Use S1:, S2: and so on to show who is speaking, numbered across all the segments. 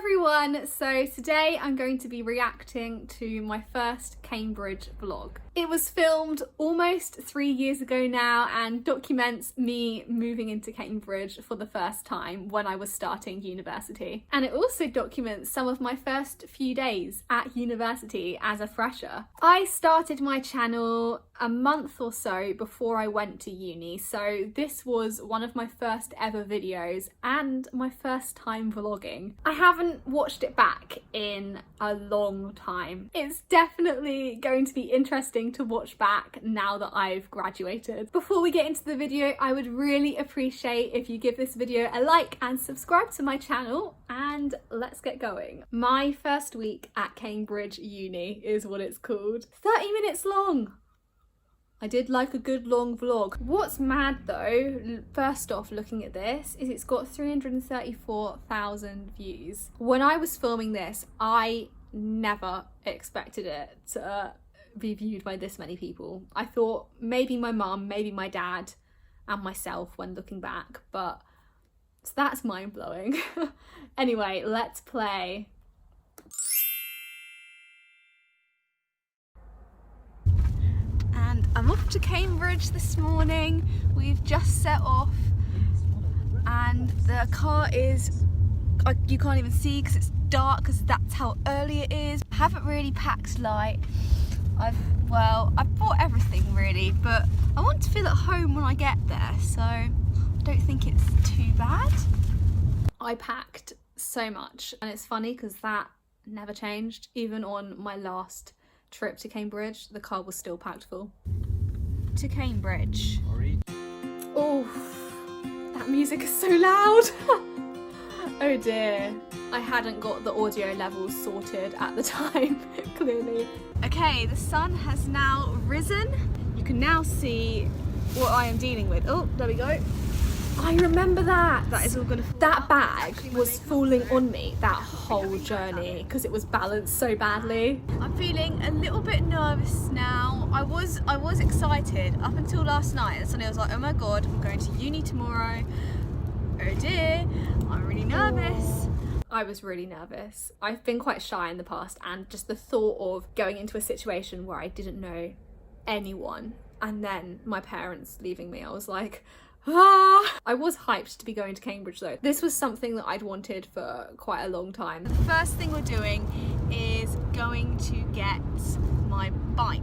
S1: everyone! So today I'm going to be reacting to my first Cambridge vlog. It was filmed almost 3 years ago now and documents me moving into Cambridge for the first time when I was starting university. And it also documents some of my first few days at university as a fresher. I started my channel a month or so before I went to uni, so this was one of my first ever videos and my first time vlogging. I haven't watched it back in a long time. It's definitely going to be interesting to watch back now that I've graduated. Before we get into the video, I would really appreciate if you give this video a like and subscribe to my channel, and let's get going. My first week at Cambridge Uni is what it's called. 30 minutes long. I did like a good long vlog. What's mad though, first off looking at this, is it's got 334,000 views. When I was filming this, I never expected it to be viewed by this many people. I thought maybe my mum, maybe my dad and myself when looking back, but so that's mind-blowing. Anyway, let's play. And I'm off to Cambridge this morning. We've just set off and the car is, you can't even see because it's dark because that's how early it is. I haven't really packed light. I've bought everything really, but I want to feel at home when I get there, so I don't think it's too bad. I packed so much and it's funny because that never changed. Even on my last trip to Cambridge, the car was still packed full. To Cambridge. Oh, that music is so loud. Oh dear. I hadn't got the audio levels sorted at the time, clearly. Okay, the sun has now risen. You can now see what I am dealing with. Oh, there we go. I remember that. That is all gonna fall. That bag was falling on me that whole journey because it was balanced so badly. I'm feeling a little bit nervous now. I was excited up until last night, and suddenly I was like, oh my god, I'm going to uni tomorrow. Oh dear, I'm really nervous. I was really nervous. I've been quite shy in the past, and just the thought of going into a situation where I didn't know anyone and then my parents leaving me, I was like, ah! I was hyped to be going to Cambridge though. This was something that I'd wanted for quite a long time. The first thing we're doing is going to get my bike.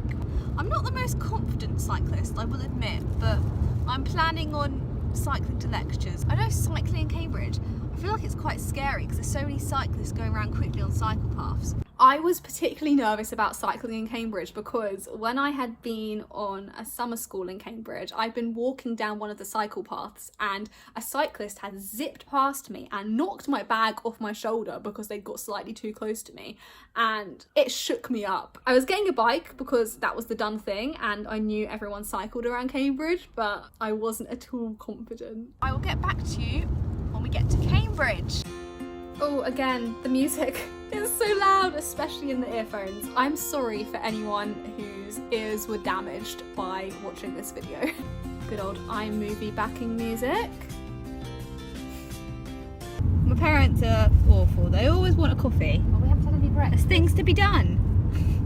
S1: I'm not the most confident cyclist, I will admit, but I'm planning on cycling to lectures. I know cycling in Cambridge, I feel like it's quite scary because there's so many cyclists going around quickly on cycle paths. I was particularly nervous about cycling in Cambridge because when I had been on a summer school in Cambridge, I'd been walking down one of the cycle paths and a cyclist had zipped past me and knocked my bag off my shoulder because they got slightly too close to me, and it shook me up. I was getting a bike because that was the done thing and I knew everyone cycled around Cambridge, but I wasn't at all confident. I will get back to you when we get to Cambridge. Oh, again, the music is so loud, especially in the earphones. I'm sorry for anyone whose ears were damaged by watching this video. Good old iMovie backing music. My parents are awful. They always want a coffee.
S2: Well, we haven't had any breakfast.
S1: There's things to be done.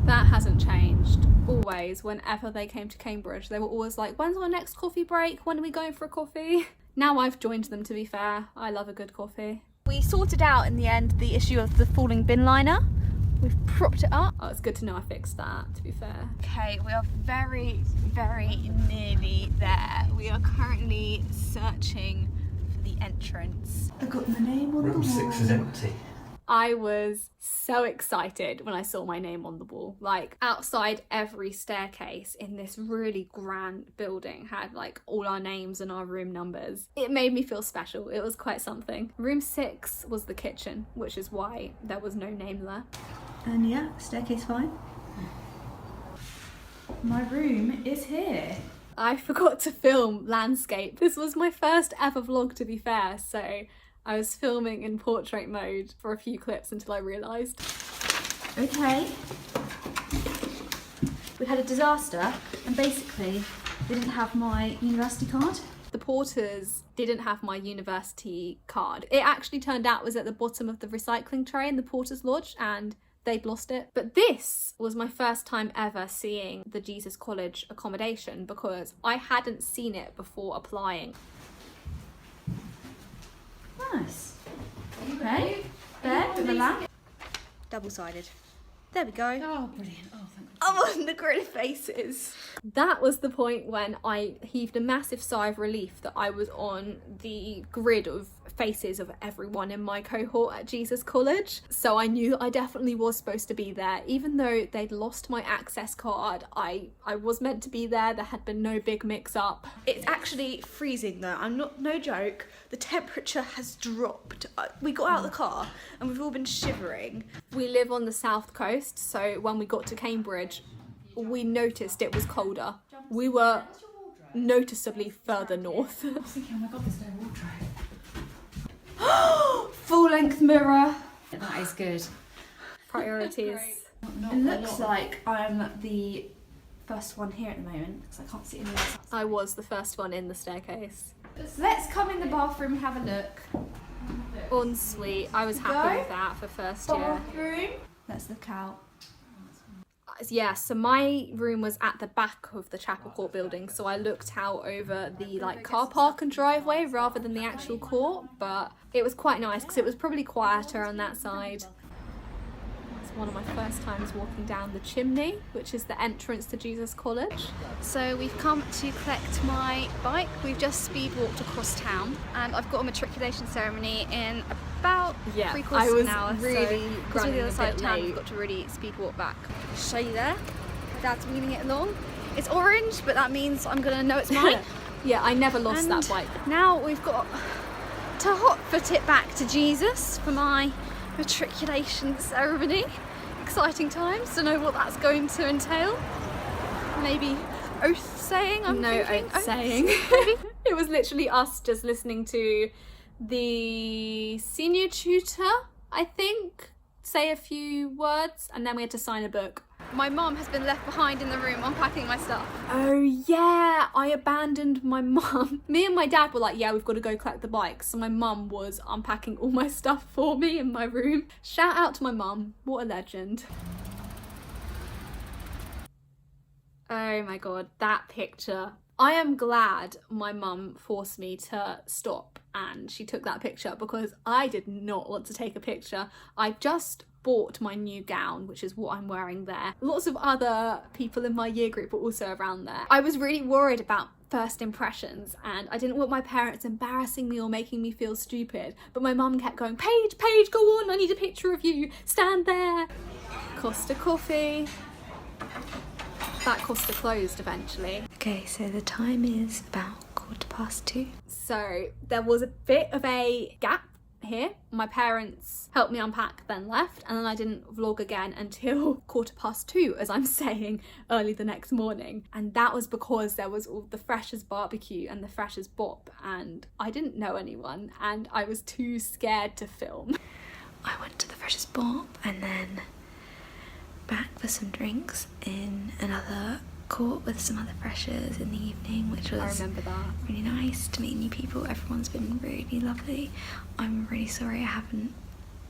S1: That hasn't changed. Always, whenever they came to Cambridge, they were always like, when's our next coffee break? When are we going for a coffee? Now I've joined them, to be fair. I love a good coffee. We sorted out in the end the issue of the falling bin liner. We've propped it up. Oh, it's good to know I fixed that, to be fair. Okay, we are very, very nearly there. We are currently searching for the entrance.
S2: I've got my name on the wall.
S3: Room 6 is empty.
S1: I was so excited when I saw my name on the wall. Like, outside every staircase in this really grand building had like all our names and our room numbers. It made me feel special. It was quite something. Room 6 was the kitchen, which is why there was no name there.
S2: And yeah, staircase fine. My room is here.
S1: I forgot to film landscape. This was my first ever vlog, to be fair, so I was filming in portrait mode for a few clips until I realised.
S2: Okay. We had a disaster and basically they didn't have my university card.
S1: the porters didn't have my university card. It actually turned out it was at the bottom of the recycling tray in the porter's lodge, and they'd lost it. But this was my first time ever seeing the Jesus College accommodation because I hadn't seen it before applying.
S2: Nice. Okay. Bed with a lamp.
S1: Double-sided. There we go.
S2: Oh, brilliant. Oh, thank God.
S1: I'm on the grid of faces. That was the point when I heaved a massive sigh of relief that I was on the grid of faces of everyone in my cohort at Jesus College. So I knew that I definitely was supposed to be there. Even though they'd lost my access card, I was meant to be there. There had been no big mix up. It's actually freezing though. I'm not, no joke. The temperature has dropped. We got out of the car and we've all been shivering. We live on the south coast, so when we got to Cambridge, we noticed it was colder. We were noticeably further north.
S2: I was thinking, oh my God, there's no wardrobe. Full length mirror. That is good.
S1: Priorities.
S2: It looks like I'm the first one here at the moment because I can't see anyone else.
S1: I was the first one in the staircase.
S2: Let's come in the bathroom and have a look.
S1: Ensuite, I was happy with that for first year.
S2: Bathroom. Let's look out.
S1: Yeah, so my room was at the back of the Chapel Court building, so I looked out over the car park and driveway rather than the actual court, but it was quite nice because it was probably quieter on that side. It's one of my first times walking down the chimney, which is the entrance to Jesus College. So we've come to collect my bike. We've just speed walked across town and I've got a matriculation ceremony in about 3/4 of an hour.
S3: Really
S1: because we're the other side of town,
S3: late.
S1: we've got to really speed walk back. Show you there. My dad's wheeling it along. It's orange, but that means I'm gonna know it's mine. Yeah, I never lost that bike. Now we've got to hot foot it back to Jesus for my matriculation ceremony. Exciting times. Don't know what that's going to entail. Maybe oath saying. I'm thinking
S3: oath saying.
S1: It was literally us just listening to the senior tutor, I think, say a few words, and then we had to sign a book. My mum has been left behind in the room unpacking my stuff. Oh yeah, I abandoned my mum. Me and my dad were like, yeah, we've got to go collect the bike. So my mum was unpacking all my stuff for me in my room. Shout out to my mum, what a legend. Oh my God, that picture. I am glad my mum forced me to stop and she took that picture because I did not want to take a picture. I just bought my new gown, which is what I'm wearing there. Lots of other people in my year group were also around there. I was really worried about first impressions and I didn't want my parents embarrassing me or making me feel stupid, but my mum kept going, Paige, Paige, go on, I need a picture of you, stand there. Costa Coffee. That Costa closed eventually.
S2: Okay, so the time is about 2:15.
S1: So there was a bit of a gap here. My parents helped me unpack, then left, and then I didn't vlog again until 2:15, as I'm saying, early the next morning. And that was because there was all the Freshers barbecue and the Freshers bop, and I didn't know anyone, and I was too scared to film.
S2: I went to the Freshers bop and then back for some drinks in another court with some other freshers in the evening, which was
S1: I remember that.
S2: really nice to meet new people. Everyone's been really lovely. I'm really sorry I haven't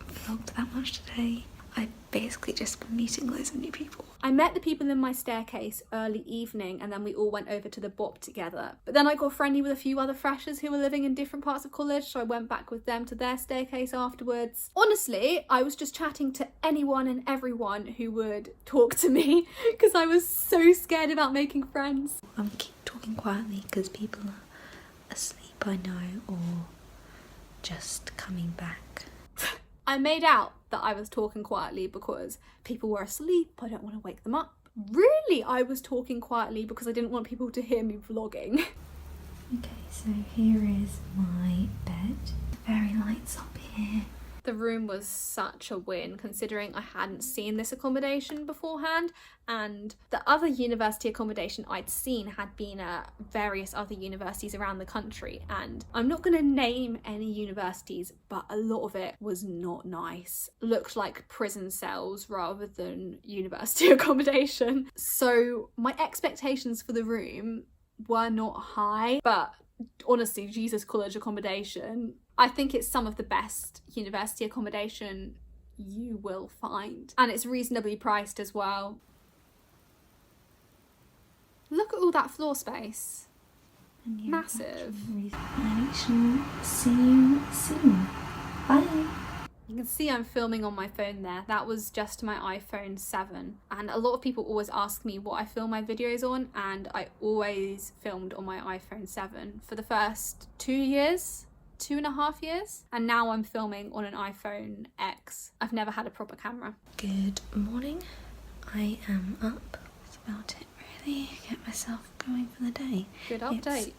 S2: vlogged that much today. I've basically just been meeting loads of new people.
S1: I met the people in my staircase early evening and then we all went over to the bop together. But then I got friendly with a few other freshers who were living in different parts of college, so I went back with them to their staircase afterwards. Honestly, I was just chatting to anyone and everyone who would talk to me because I was so scared about making friends.
S2: I'm keep talking quietly because people are asleep, I know, or just coming back.
S1: I made out that I was talking quietly because people were asleep. I don't want to wake them up. Really, I was talking quietly because I didn't want people to hear me vlogging.
S2: Okay, so here is my bed. Fairy lights up here.
S1: The room was such a win considering I hadn't seen this accommodation beforehand, and the other university accommodation I'd seen had been at various other universities around the country, and I'm not going to name any universities, but a lot of it was not nice. Looked like prison cells rather than university accommodation. So my expectations for the room were not high, but honestly, Jesus College accommodation, I think it's some of the best university accommodation you will find. And it's reasonably priced as well. Look at all that floor space. Massive.
S2: I shall see you soon. Bye.
S1: You can see I'm filming on my phone there. That was just my iPhone 7. And a lot of people always ask me what I film my videos on, and I always filmed on my iPhone 7 for the first 2.5 years. And now I'm filming on an iPhone X. I've never had a proper camera.
S2: Good morning. I am up. That's about it really. Get myself going for the day.
S1: Good update.
S2: It's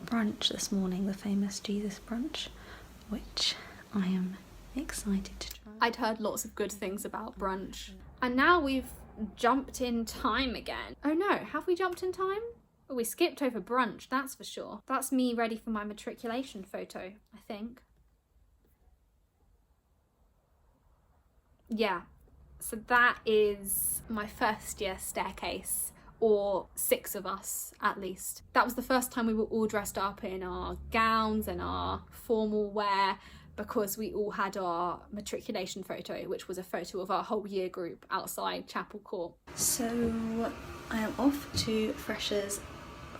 S2: brunch this morning, the famous Jesus brunch, which I am excited to try.
S1: I'd heard lots of good things about brunch. And now we've jumped in time again. Oh no, have we jumped in time? Oh, we skipped over brunch, that's for sure. That's me ready for my matriculation photo, I think. Yeah, so that is my first year staircase, or 6 of us at least. That was the first time we were all dressed up in our gowns and our formal wear, because we all had our matriculation photo, which was a photo of our whole year group outside Chapel Court.
S2: So I am off to Freshers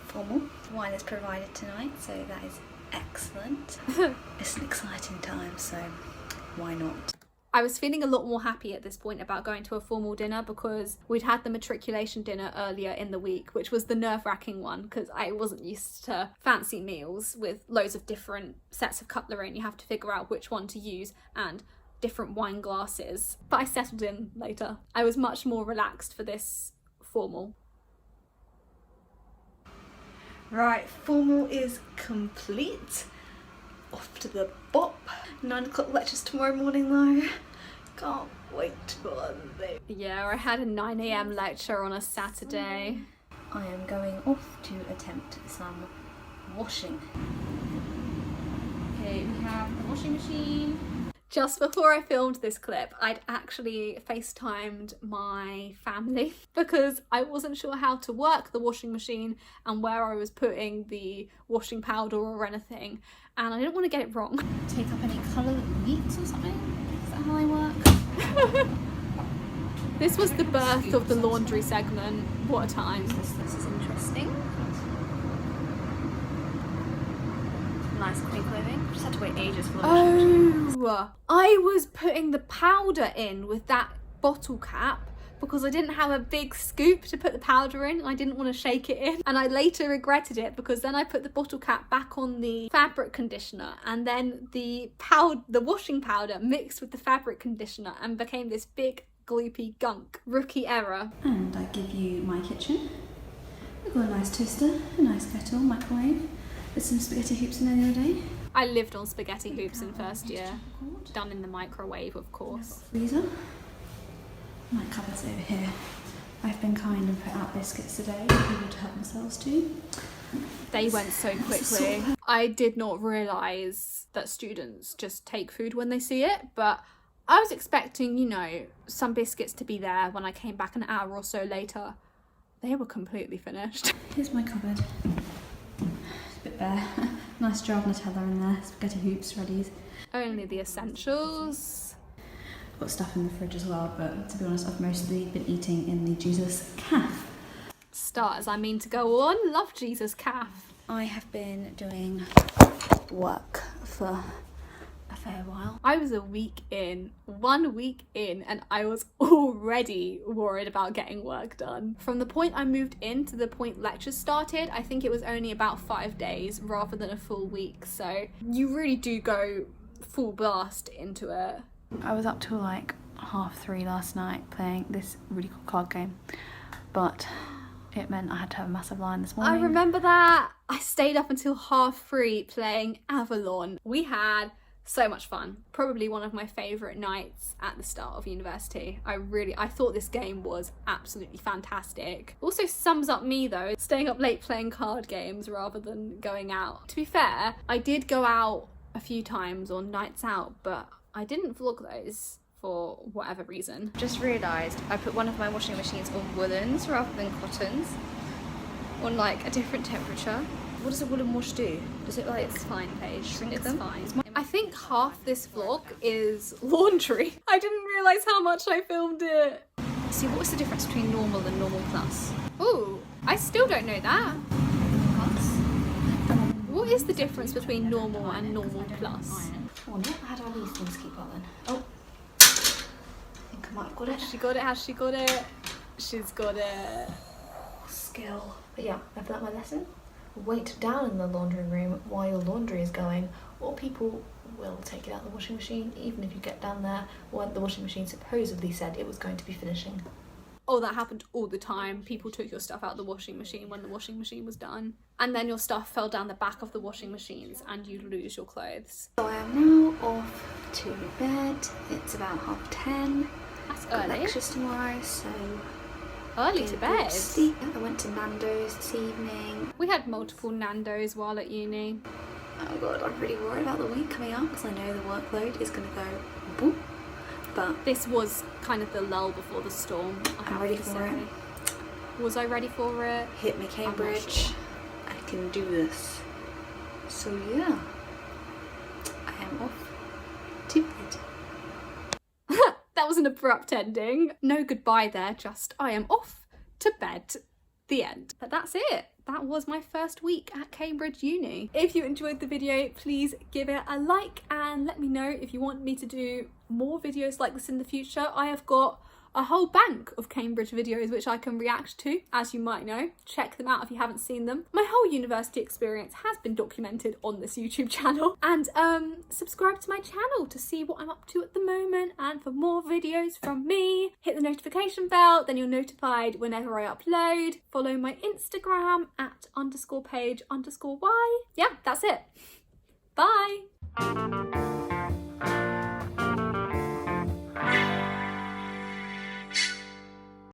S2: formal. Wine is provided tonight, so that is excellent. It's an exciting time, so why not?
S1: I was feeling a lot more happy at this point about going to a formal dinner, because we'd had the matriculation dinner earlier in the week, which was the nerve-wracking one, because I wasn't used to fancy meals with loads of different sets of cutlery and you have to figure out which one to use and different wine glasses. But I settled in later. I was much more relaxed for this formal.
S2: Right, formal is complete. Off to the bop. 9 o'clock lectures tomorrow morning though. Can't wait for them.
S1: Yeah, I had a 9 AM lecture on a Saturday.
S2: I am going off to attempt some washing.
S1: Okay, we have the washing machine. Just before I filmed this clip, I'd actually FaceTimed my family because I wasn't sure how to work the washing machine and where I was putting the washing powder or anything, and I didn't want to get it wrong.
S2: Take up any colour that leaks or something? Is that how I work?
S1: This was the birth of the laundry segment. What a time.
S2: This is interesting. Nice clean clothing. Just had to wait ages for the washing machine.
S1: Oh, I was putting the powder in with that bottle cap because I didn't have a big scoop to put the powder in and I didn't want to shake it in, and I later regretted it because then I put the bottle cap back on the fabric conditioner and then the washing powder mixed with the fabric conditioner and became this big gloopy gunk. Rookie error.
S2: And I give you my kitchen. We've got a nice toaster, a nice kettle, microwave. There's some spaghetti hoops in there the other day.
S1: I lived on spaghetti hoops in first year. Done in the microwave, of course.
S2: Freezer. My cupboard's over here. I've been kind and put out biscuits today for people to help themselves too.
S1: They went so quickly. I did not realise that students just take food when they see it, but I was expecting, you know, some biscuits to be there when I came back an hour or so later. They were completely finished.
S2: Here's my cupboard. It's a bit bare. Nice jar of Nutella in there, spaghetti hoops, readies.
S1: Only the essentials.
S2: Got stuff in the fridge as well, but to be honest, I've mostly been eating in the Jesus Caf.
S1: Start as I mean to go on. Love Jesus Caf.
S2: I have been doing work for a fair while.
S1: I was 1 week in, and I was already worried about getting work done. From the point I moved in to the point lectures started, I think it was only about 5 days rather than a full week. So you really do go full blast into it.
S2: I was up till like 3:30 last night playing this really cool card game, but it meant I had to have a massive line this morning.
S1: I remember that. I stayed up until 3:30 playing Avalon. We had so much fun. Probably one of my favourite nights at the start of university. I thought this game was absolutely fantastic. Also sums up me though, staying up late playing card games rather than going out. To be fair, I did go out a few times on nights out, but I didn't vlog those for whatever reason. Just realised I put one of my washing machines on woolens rather than cottons, on like a different temperature.
S2: What does a woolen wash do? Does it like
S1: It's fine, Paige.
S2: shrink
S1: It's
S2: them?
S1: fine. I think half this vlog is laundry. I didn't realise how much I filmed it.
S2: See, what's the difference between normal and normal plus?
S1: Ooh, I still don't know that.
S2: Plus?
S1: What is the difference between normal and normal plus?
S2: Oh no, how do all these things keep up then? Oh, I think I might have got it.
S1: She got it, has she got it? She's got it.
S2: Skill. But yeah, I've learnt my lesson. Wait down in the laundry room while your laundry is going, or people will take it out of the washing machine even if you get down there when the washing machine supposedly said it was going to be finishing.
S1: Oh, that happened all the time. People took your stuff out of the washing machine when the washing machine was done. And then your stuff fell down the back of the washing machines and you'd lose your clothes.
S2: So I am now off to bed. It's about 10:30.
S1: That's
S2: Got
S1: early.
S2: lectures tomorrow, so
S1: Early to bed.
S2: sleep. I went to Nando's this evening.
S1: We had multiple Nando's while at uni.
S2: Oh god, I'm really worried about the week coming up because I know the workload is going to go boop. But
S1: This was kind of the lull before the storm.
S2: I'm ready for it.
S1: Was I ready for it?
S2: Hit me, Cambridge. I can do this. So yeah, I am off to bed.
S1: That was an abrupt ending. No goodbye there, just I am off to bed. The end. But that's it. That was my first week at Cambridge Uni. If you enjoyed the video, please give it a like and let me know if you want me to do more videos like this in the future. I have got a whole bank of Cambridge videos which I can react to, as you might know. Check them out if you haven't seen them. My whole university experience has been documented on this YouTube channel. And subscribe to my channel to see what I'm up to at the moment and for more videos from me. Hit the notification bell, then you're notified whenever I upload. Follow my Instagram at _Paige_Y. Yeah, that's it. Bye.